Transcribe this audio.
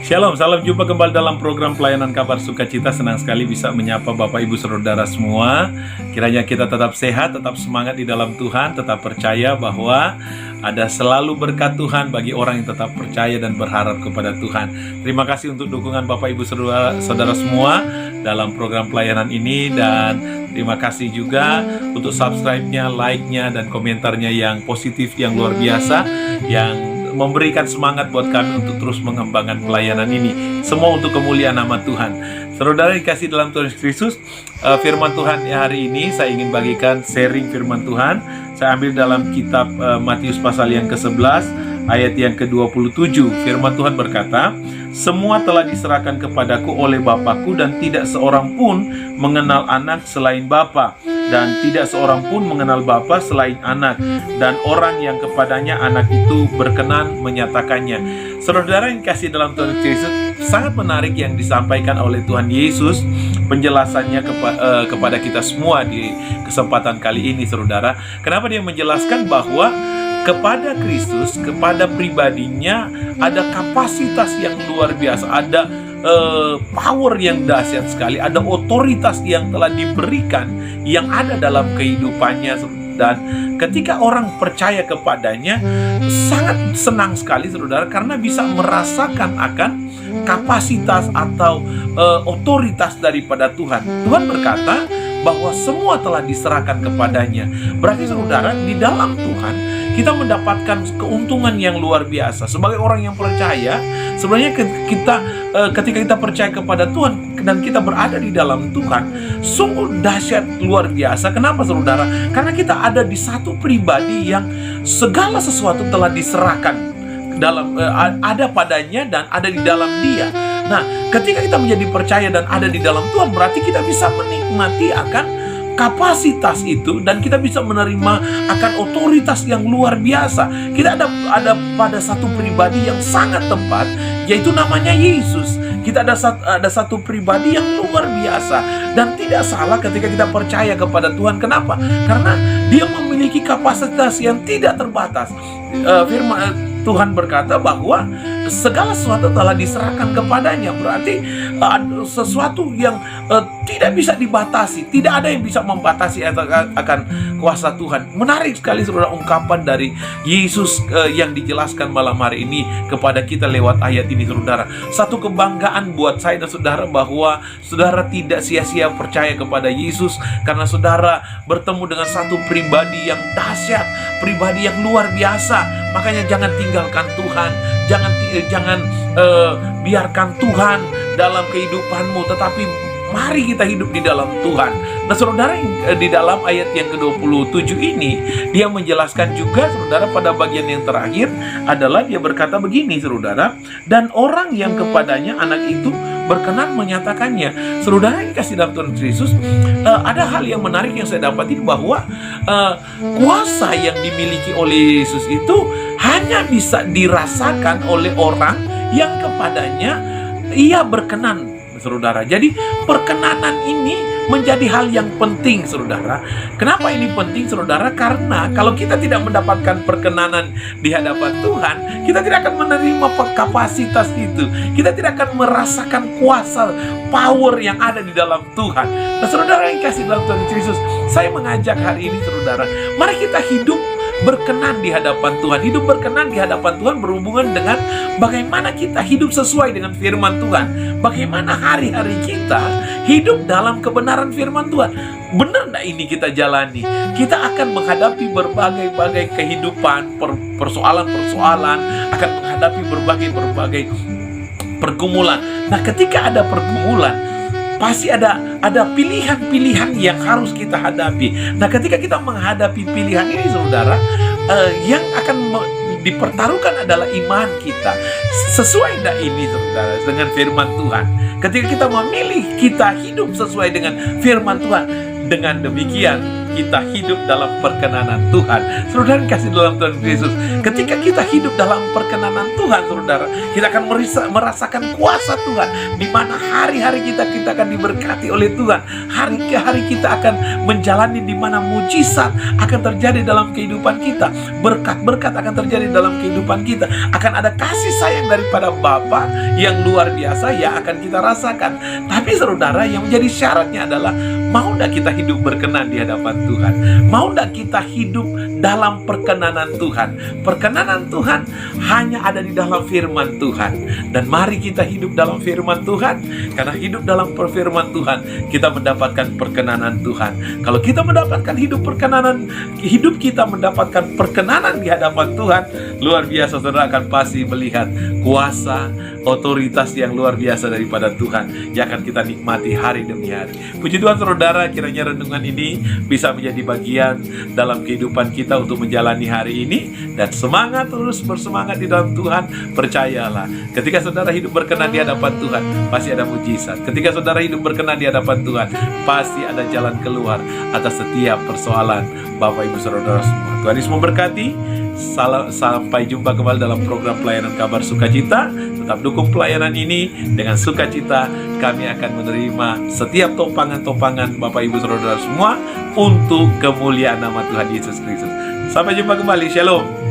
Shalom, salam jumpa kembali dalam program pelayanan kabar sukacita. Senang sekali bisa menyapa Bapak Ibu Saudara semua. Kiranya kita tetap sehat, tetap semangat di dalam Tuhan, tetap percaya bahwa ada selalu berkat Tuhan bagi orang yang tetap percaya dan berharap kepada Tuhan. Terima kasih untuk dukungan Bapak Ibu Saudara semua dalam program pelayanan ini, dan terima kasih juga untuk subscribe-nya, like-nya, dan komentarnya yang positif, yang luar biasa, yang memberikan semangat buat kami untuk terus mengembangkan pelayanan ini. Semua untuk kemuliaan nama Tuhan. Saudara dikasih dalam Tuhan Yesus Kristus, firman Tuhan hari ini saya ingin bagikan sharing firman Tuhan. Saya ambil dalam kitab Matius pasal yang ke-11 ayat yang ke-27. Firman Tuhan berkata, "Semua telah diserahkan kepadaku oleh Bapakku, dan tidak seorang pun mengenal anak selain Bapa, dan tidak seorang pun mengenal Bapa selain anak, dan orang yang kepadanya anak itu berkenan menyatakannya." Saudara yang kasih dalam Tuhan Yesus, sangat menarik yang disampaikan oleh Tuhan Yesus, penjelasannya kepada kita semua di kesempatan kali ini, saudara. Kenapa dia menjelaskan bahwa kepada Kristus, kepada pribadinya ada kapasitas yang luar biasa, ada power yang dahsyat sekali, ada otoritas yang telah diberikan yang ada dalam kehidupannya. Dan ketika orang percaya kepadanya, sangat senang sekali saudara, karena bisa merasakan akan kapasitas atau otoritas daripada Tuhan. Tuhan berkata bahwa semua telah diserahkan kepadanya. Berarti saudara, di dalam Tuhan kita mendapatkan keuntungan yang luar biasa. Sebagai orang yang percaya, sebenarnya ketika kita percaya kepada Tuhan dan kita berada di dalam Tuhan, sungguh dahsyat luar biasa. Kenapa saudara? Karena kita ada di satu pribadi yang segala sesuatu telah diserahkan dalam ada padanya dan ada di dalam Dia. Nah, ketika kita menjadi percaya dan ada di dalam Tuhan, berarti kita bisa menikmati akan kapasitas itu, dan kita bisa menerima akan otoritas yang luar biasa. Kita ada pada satu pribadi yang sangat tepat, yaitu namanya Yesus. Kita ada satu pribadi yang luar biasa, dan tidak salah ketika kita percaya kepada Tuhan. Kenapa? Karena Dia memiliki kapasitas yang tidak terbatas. Firman Tuhan berkata bahwa segala sesuatu telah diserahkan kepadanya. Berarti sesuatu yang tidak bisa dibatasi. Tidak ada yang bisa membatasi akan kuasa Tuhan. Menarik sekali saudara ungkapan dari Yesus yang dijelaskan malam hari ini kepada kita lewat ayat ini saudara. Satu kebanggaan buat saya dan saudara bahwa saudara tidak sia-sia percaya kepada Yesus, karena saudara bertemu dengan satu pribadi yang dahsyat, pribadi yang luar biasa. Makanya jangan tinggalkan Tuhan, jangan biarkan Tuhan dalam kehidupanmu, tetapi mari kita hidup di dalam Tuhan. Nah saudara, di dalam ayat yang ke-27 ini, dia menjelaskan juga saudara, pada bagian yang terakhir adalah dia berkata begini saudara, "Dan orang yang kepadanya anak itu berkenan menyatakannya." Saudara yang kasih dalam Tuhan Yesus, ada hal yang menarik yang saya dapati, bahwa kuasa yang dimiliki oleh Yesus itu hanya bisa dirasakan oleh orang yang kepadanya Ia berkenan, saudara. Jadi perkenanan ini menjadi hal yang penting saudara. Kenapa ini penting saudara? Karena kalau kita tidak mendapatkan perkenanan di hadapan Tuhan, kita tidak akan menerima kapasitas itu. Kita tidak akan merasakan kuasa, power yang ada di dalam Tuhan. Nah saudara yang kasih dalam Tuhan Yesus, saya mengajak hari ini saudara, mari kita hidup berkenan di hadapan Tuhan. Hidup berkenan di hadapan Tuhan berhubungan dengan bagaimana kita hidup sesuai dengan firman Tuhan. Bagaimana hari-hari kita hidup dalam kebenaran firman Tuhan. Benar enggak ini kita jalani? Kita akan menghadapi berbagai kehidupan, persoalan-persoalan, akan menghadapi berbagai pergumulan. Nah, ketika ada pergumulan, pasti ada pilihan-pilihan yang harus kita hadapi. Nah, ketika kita menghadapi pilihan ini, saudara, yang akan dipertaruhkan adalah iman kita. Sesuai enggak ini, saudara, dengan firman Tuhan? Ketika kita memilih kita hidup sesuai dengan firman Tuhan, dengan demikian kita hidup dalam perkenanan Tuhan. Saudara kasih dalam Tuhan Yesus, ketika kita hidup dalam perkenanan Tuhan, saudara, kita akan merasakan kuasa Tuhan, di mana hari-hari kita akan diberkati oleh Tuhan. Hari ke hari kita akan menjalani di mana mujizat akan terjadi dalam kehidupan kita. Berkat-berkat akan terjadi dalam kehidupan kita. Akan ada kasih sayang daripada Bapa yang luar biasa yang akan kita rasakan. Tapi saudara, yang menjadi syaratnya adalah mau tidak kita hidup berkenan di hadapan Tuhan? Mau tidak kita hidup dalam perkenanan Tuhan? Perkenanan Tuhan hanya ada di dalam firman Tuhan. Dan mari kita hidup dalam firman Tuhan. Karena hidup dalam firman Tuhan, kita mendapatkan perkenanan Tuhan. Kalau kita mendapatkan hidup kita mendapatkan perkenanan di hadapan Tuhan, luar biasa, saudara akan pasti melihat kuasa, otoritas yang luar biasa daripada Tuhan yang akan kita nikmati hari demi hari. Puji Tuhan, saudara, kiranya renungan ini bisa menjadi bagian dalam kehidupan kita untuk menjalani hari ini. Dan semangat, terus bersemangat di dalam Tuhan. Percayalah, ketika saudara hidup berkenan di hadapan Tuhan, pasti ada mujizat. Ketika saudara hidup berkenan di hadapan Tuhan, pasti ada jalan keluar atas setiap persoalan Bapak Ibu Saudara semua. Tuhan Yesus memberkati. Sampai jumpa kembali dalam program pelayanan kabar sukacita. Tetap dukung pelayanan ini dengan sukacita. Kami akan menerima setiap topangan-topangan Bapak Ibu Saudara semua untuk kemuliaan nama Tuhan Yesus Kristus. Sampai jumpa kembali. Shalom.